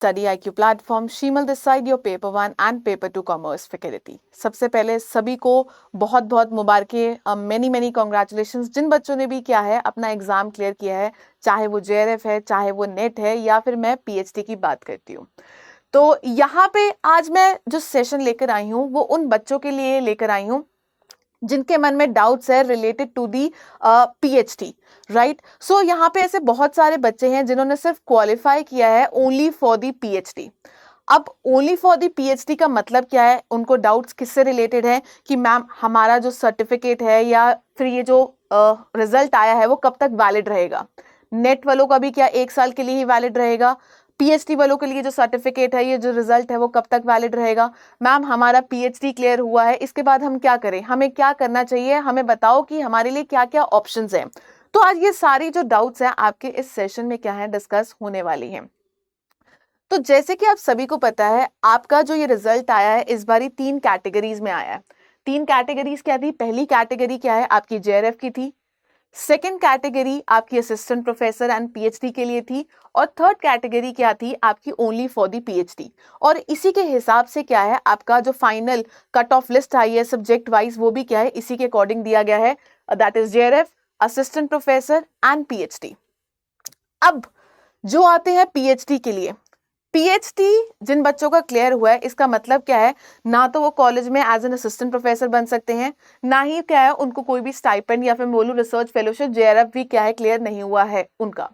Study IQ platform, Sheemal this side, your paper 1 and paper 2 commerce faculty. सबसे पहले सभी को बहुत बहुत मुबारकें, मेनी कॉन्ग्रेचुलेशंस जिन बच्चों ने भी क्या है अपना एग्जाम क्लियर किया है, चाहे वो JRF है, चाहे वो नेट है, या फिर मैं PhD की बात करती हूँ। तो यहाँ पे आज मैं जो सेशन लेकर आई हूँ वो उन बच्चों के लिए लेकर आई हूँ जिनके मन में डाउट्स है related to the PhD, right. So यहाँ पे ऐसे बहुत सारे बच्चे हैं जिन्होंने सिर्फ क्वालिफाई किया है ओनली फॉर दी PhD। अब ओनली फॉर दी PhD का मतलब क्या है, उनको डाउट्स किससे रिलेटेड है कि मैम हमारा जो सर्टिफिकेट है या फिर ये जो रिजल्ट आया है वो कब तक वैलिड रहेगा। नेट वालों का भी क्या 1 साल के लिए ही वैलिड रहेगा, PhD वालों के लिए जो सर्टिफिकेट है, ये जो रिजल्ट है वो कब तक वैलिड रहेगा। मैम हमारा PhD क्लियर हुआ है, इसके बाद हम क्या करें, हमें क्या करना चाहिए, हमें बताओ कि हमारे लिए क्या क्या ऑप्शंस हैं। तो आज ये सारी जो डाउट्स हैं आपके इस सेशन में क्या है डिस्कस होने वाली हैं। तो जैसे कि आप सभी को पता है, आपका जो ये रिजल्ट आया है इस बारी 3 कैटेगरीज में आया है। 3 कैटेगरीज क्या थी, पहली कैटेगरी क्या है आपकी JRF की थी, सेकेंड कैटेगरी आपकी असिस्टेंट प्रोफेसर एंड PhD के लिए थी, और थर्ड कैटेगरी क्या थी आपकी ओनली फॉर दी PhD। और इसी के हिसाब से क्या है आपका जो फाइनल कट ऑफ लिस्ट आई है सब्जेक्ट वाइज, वो भी क्या है इसी के अकॉर्डिंग दिया गया है, that is JRF, assistant professor and PhD। अब जो आते हैं PhD के लिए, PhD जिन बच्चों का क्लियर हुआ है इसका मतलब क्या है, ना तो वो कॉलेज में एज एन असिस्टेंट प्रोफेसर बन सकते हैं, ना ही क्या है उनको कोई भी स्टाइपेंड या फिर बोलूं रिसर्च फेलोशिप JRF भी क्या है क्लियर नहीं हुआ है उनका।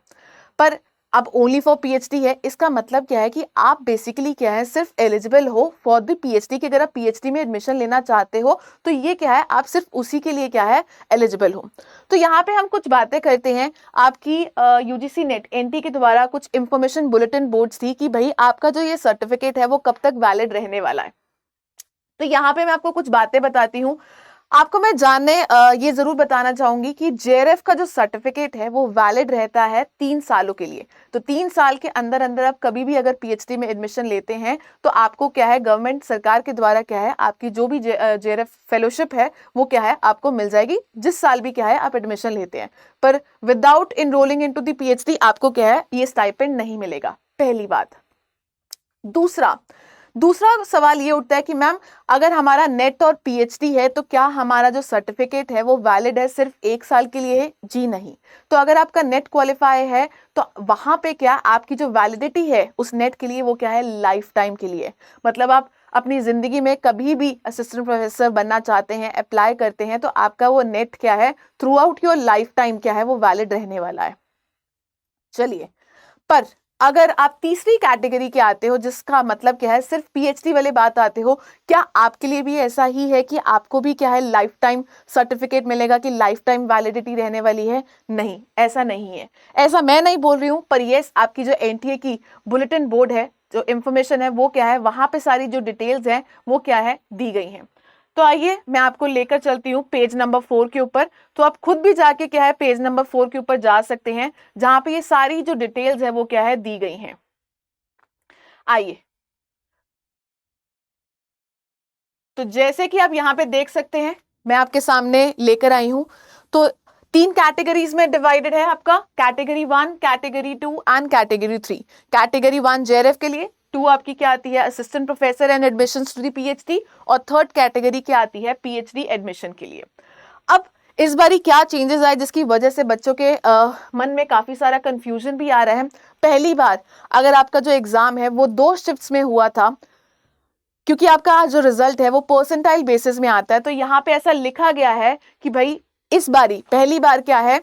पर अब ओनली फॉर PhD है, इसका मतलब क्या है कि आप बेसिकली क्या है सिर्फ एलिजिबल हो फॉर द PhD की। अगर आप PhD में एडमिशन लेना चाहते हो तो ये क्या है आप सिर्फ उसी के लिए क्या है एलिजिबल हो। तो यहाँ पे हम कुछ बातें करते हैं, आपकी UGC नेट NT के द्वारा कुछ इंफॉर्मेशन बुलेटिन बोर्ड्स थी कि भाई आपका जो ये सर्टिफिकेट है वो कब तक वैलिड रहने वाला है। तो यहाँ पे मैं आपको कुछ बातें बताती हूँ। आपको मैं जानने ये जरूर बताना चाहूंगी कि JRF का जो सर्टिफिकेट है वो वैलिड रहता है 3 सालों के लिए। तो 3 साल के अंदर अंदर आप कभी भी अगर PhD में एडमिशन लेते हैं तो आपको क्या है गवर्नमेंट सरकार के द्वारा क्या है आपकी जो भी JRF फेलोशिप है वो क्या है आपको मिल जाएगी, जिस साल भी क्या है आप एडमिशन लेते हैं। पर without enrolling into the PhD आपको क्या है ये स्टाइपेंड नहीं मिलेगा, पहली बात। दूसरा सवाल ये उठता है कि मैम अगर हमारा नेट और PhD है तो क्या हमारा जो सर्टिफिकेट है वो वैलिड है सिर्फ 1 साल के लिए है? जी नहीं। तो अगर आपका नेट क्वालिफाई है तो वहां पे क्या आपकी जो वैलिडिटी है उस नेट के लिए वो क्या है लाइफ टाइम के लिए। मतलब आप अपनी जिंदगी में कभी भी असिस्टेंट प्रोफेसर बनना चाहते हैं, अप्लाई करते हैं, तो आपका वो नेट क्या है through out your life time क्या है वो वैलिड रहने वाला है। चलिए, पर अगर आप तीसरी कैटेगरी के आते हो जिसका मतलब क्या है सिर्फ PhD वाले बात आते हो, क्या आपके लिए भी ऐसा ही है कि आपको भी क्या है लाइफ टाइम सर्टिफिकेट मिलेगा कि लाइफ टाइम वैलिडिटी रहने वाली है? नहीं, ऐसा नहीं है। ऐसा मैं नहीं बोल रही हूं, पर यस आपकी जो NTA की बुलेटिन बोर्ड है जो इंफॉर्मेशन है वो क्या है वहां पे सारी जो डिटेल्स हैं वो क्या है दी गई हैं। तो आइए मैं आपको लेकर चलती हूँ पेज नंबर 4 के ऊपर। तो आप खुद भी जाके क्या है पेज नंबर 4 के ऊपर जा सकते हैं जहां पे ये सारी जो डिटेल्स है वो क्या है दी गई हैं। आइए, तो जैसे कि आप यहाँ पे देख सकते हैं मैं आपके सामने लेकर आई हूं। तो 3 कैटेगरीज में डिवाइडेड है आपका, category 1, category 2 and category 3। Category 1 JRF के लिए, 2 आपकी क्या आती है assistant professor and admissions to the PhD, और थर्ड कैटेगरी क्या आती है PhD एडमिशन के लिए। अब इस बारी क्या चेंजेस आए जिसकी वजह से बच्चों के मन में काफी सारा कंफ्यूजन भी आ रहा है। पहली बार, अगर आपका जो एग्जाम है वो 2 शिफ्ट्स में हुआ था, क्योंकि आपका जो रिजल्ट है वो परसेंटाइल बेसिस में आता है, तो यहाँ पे ऐसा लिखा गया है कि भाई इस बारी पहली बार क्या है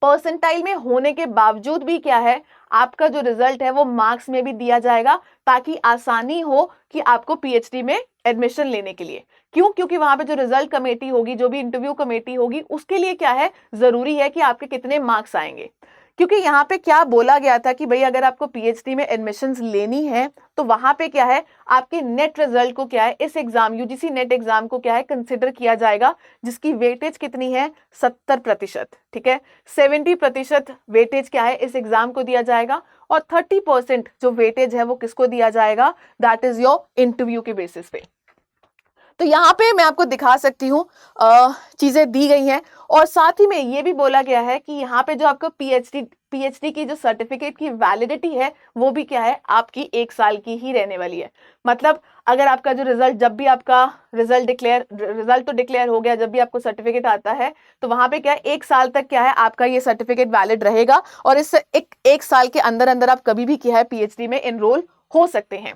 परसेंटाइल में होने के बावजूद भी क्या है आपका जो रिजल्ट है वो मार्क्स में भी दिया जाएगा, ताकि आसानी हो कि आपको PhD में एडमिशन लेने के लिए। क्यों? क्योंकि वहां पे जो रिजल्ट कमेटी होगी, जो भी इंटरव्यू कमेटी होगी, उसके लिए क्या है जरूरी है कि आपके कितने मार्क्स आएंगे। क्योंकि यहाँ पे क्या बोला गया था कि भाई अगर आपको PhD में एडमिशंस लेनी है तो वहां पे क्या है आपके नेट रिजल्ट को क्या है इस एग्जाम UGC नेट एग्जाम को क्या है कंसिडर किया जाएगा, जिसकी वेटेज कितनी है 70%। ठीक है, 70% वेटेज क्या है इस एग्जाम को दिया जाएगा, और 30% जो वेटेज है वो किसको दिया जाएगा, दैट इज योर इंटरव्यू के बेसिस पे। तो यहाँ पे मैं आपको दिखा सकती हूँ चीजें दी गई हैं, और साथ ही में ये भी बोला गया है कि यहाँ पे जो आपका पीएचडी की जो सर्टिफिकेट की वैलिडिटी है वो भी क्या है, आपकी 1 साल की ही रहने वाली है। मतलब अगर आपका जो रिजल्ट, जब भी आपका रिजल्ट तो डिक्लेयर हो गया, जब भी आपको सर्टिफिकेट आता है तो वहां पे क्या है, 1 साल तक क्या है आपका ये सर्टिफिकेट वैलिड रहेगा, और इस एक साल के अंदर अंदर आप कभी भी क्या है पीएचडी में एनरोल हो सकते हैं।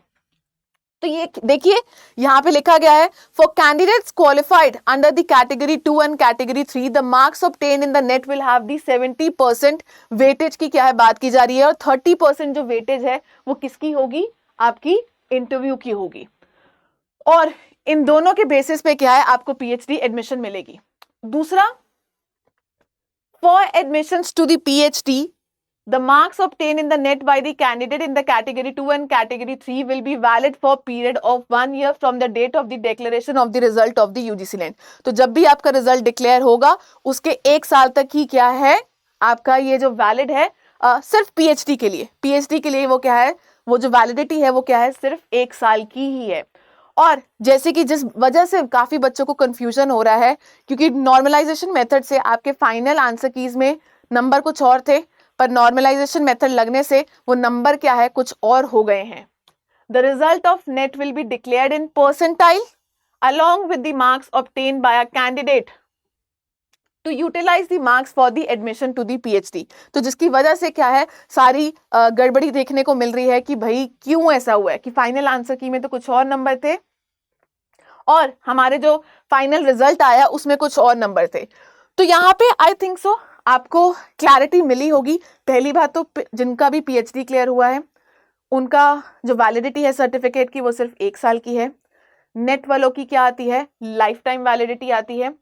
तो ये देखिए यहां पे लिखा गया है, for candidates qualified under the category 2 and category 3 the marks obtain in the net will have the 70% weightage की क्या है बात की जा रही है, और 30% जो वेटेज है वो किसकी होगी, आपकी इंटरव्यू की होगी, और इन दोनों के बेसिस पे क्या है आपको पीएचडी एडमिशन मिलेगी। दूसरा, for admissions to the PhD the marks obtained in the net by the candidate in the category 2 and category 3 will be valid for period of 1 year from the date of the declaration of the result of the UGC NET। तो जब भी आपका result declare होगा उसके 1 साल तक ही क्या है आपका ये जो वैलिड है, सिर्फ पीएचडी के लिए वो क्या है, वो जो वैलिडिटी है वो क्या है, सिर्फ 1 साल की ही है। और जैसे कि जिस वजह से काफी बच्चों को कंफ्यूजन हो रहा है, क्योंकि नॉर्मलाइजेशन मेथड से आपके फाइनल आंसर कीज में नंबर कुछ और थे, पर नॉर्मलाइजेशन मेथड लगने से वो नंबर क्या है कुछ और हो गए हैं। The result of net will be declared in percentile along with the marks obtained by a candidate to utilize the marks for the admission to the PhD। तो जिसकी वजह से क्या है सारी गड़बड़ी देखने को मिल रही है कि भाई क्यों ऐसा हुआ है कि फाइनल आंसर की में तो कुछ और नंबर थे और हमारे जो फाइनल रिजल्ट आया उसमें कुछ और नंबर थे। तो यहाँ पे आई थिंक सो आपको क्लैरिटी मिली होगी। पहली बात तो जिनका भी पीएचडी क्लियर हुआ है उनका जो वैलिडिटी है सर्टिफिकेट की वो सिर्फ 1 साल की है। नेट वालों की क्या आती है, लाइफ टाइम वैलिडिटी आती है।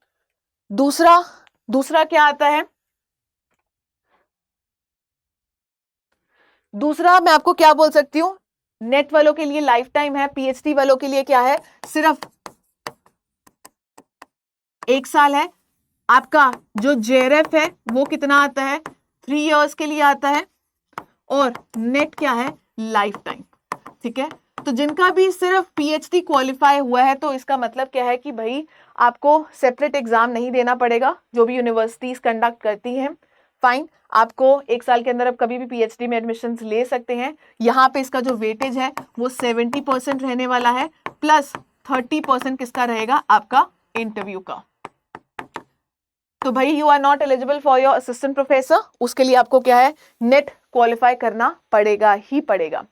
दूसरा क्या आता है, दूसरा मैं आपको क्या बोल सकती हूँ, नेट वालों के लिए लाइफ टाइम है, पीएचडी वालों के लिए क्या है, सिर्फ 1 साल है। आपका जो जेआरएफ है वो कितना आता है, 3 इयर्स के लिए आता है, और नेट क्या है, लाइफ टाइम। ठीक है, तो जिनका भी सिर्फ पीएचडी क्वालिफाई हुआ है तो इसका मतलब क्या है कि भाई आपको सेपरेट एग्जाम नहीं देना पड़ेगा जो भी यूनिवर्सिटीज कंडक्ट करती हैं। फाइन, आपको 1 साल के अंदर आप कभी भी पीएचडी में एडमिशन ले सकते हैं। यहाँ पे इसका जो वेटेज है वो 70% रहने वाला है, प्लस 30% किसका रहेगा, आपका इंटरव्यू का। तो भाई you are not eligible for your assistant professor, उसके लिए आपको क्या है, नेट क्वालिफाई करना पड़ेगा ही पड़ेगा।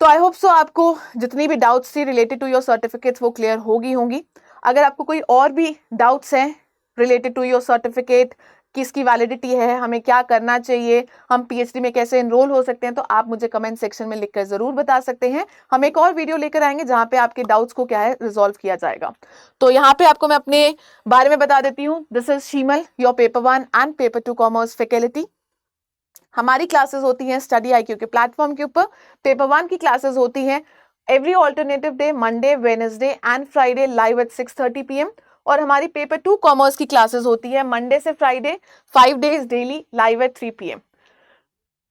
तो आई होप सो आपको जितनी भी डाउट्स थी रिलेटेड टू योर सर्टिफिकेट्स वो क्लियर होंगी। अगर आपको कोई और भी डाउट्स हैं रिलेटेड टू योर सर्टिफिकेट, किसकी वैलिडिटी है, हमें क्या करना चाहिए, हम पीएचडी में कैसे एनरोल हो सकते हैं, तो आप मुझे कमेंट सेक्शन में लिखकर जरूर बता सकते हैं। हम एक और वीडियो लेकर आएंगे जहां पे आपके डाउट्स को क्या है रिजॉल्व किया जाएगा। तो यहाँ पे आपको मैं अपने बारे में बता देती हूँ। This is Sheemal, your paper 1 and paper 2 commerce faculty. हमारी क्लासेस होती हैं स्टडी IQ के प्लेटफॉर्म के ऊपर। पेपर 1 की क्लासेस होती हैं every alternative day, Monday, Wednesday and Friday live at 6:30 PM, और हमारी पेपर 2 कॉमर्स की क्लासेस होती है मंडे से Friday 5 days daily live at 3 PM,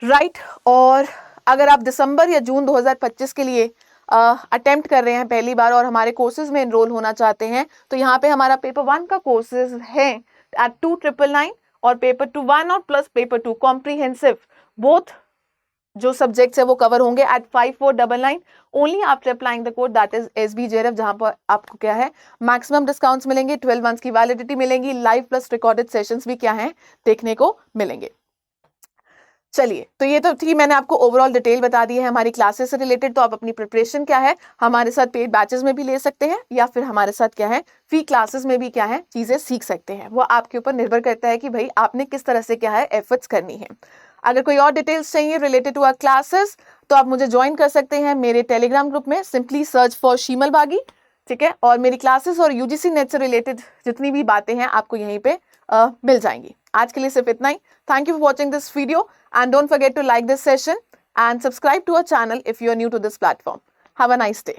right. और अगर आप दिसंबर या जून 2025 के लिए अटेम्प्ट कर रहे हैं पहली बार और हमारे कोर्सेज में एनरोल होना चाहते हैं, तो यहाँ पे हमारा पेपर 1 का कोर्सेज है एट 2,999, और पेपर 2 1 और प्लस पेपर 2 कॉम्प्रीहेंसिव बोथ जो सब्जेक्ट्स है वो कवर होंगे at 5499 only after applying the code that is SBJRF, जहां पर आपको क्या है मैक्सिमम डिस्काउंट्स मिलेंगे, 12 मंथ्स की वैलिडिटी मिलेंगी, लाइव प्लस रिकॉर्डेड सेशंस भी क्या है देखने को मिलेंगे। चलिए, तो ये तो थी, मैंने आपको ओवरऑल डिटेल बता दी है हमारी क्लासेस से रिलेटेड। तो आप अपनी प्रिपरेशन क्या है हमारे साथ पेड बैचेस में भी ले सकते हैं, या फिर हमारे साथ क्या है फ्री क्लासेस में भी क्या है चीजें सीख सकते हैं। वो आपके ऊपर निर्भर करता है कि भाई आपने किस तरह से क्या है एफर्ट्स करनी है। अगर कोई और डिटेल्स चाहिए रिलेटेड टू आवर क्लासेस तो आप मुझे ज्वाइन कर सकते हैं मेरे टेलीग्राम ग्रुप में, सिंपली सर्च फॉर शीमल बागी। ठीक है, और मेरी क्लासेस और UGC नेट से रिलेटेड जितनी भी बातें हैं आपको यहीं पे मिल जाएंगी। आज के लिए सिर्फ इतना ही। Thank you for watching this video and don't forget to like this session and subscribe to our channel if you are new to this platform. Have a nice day.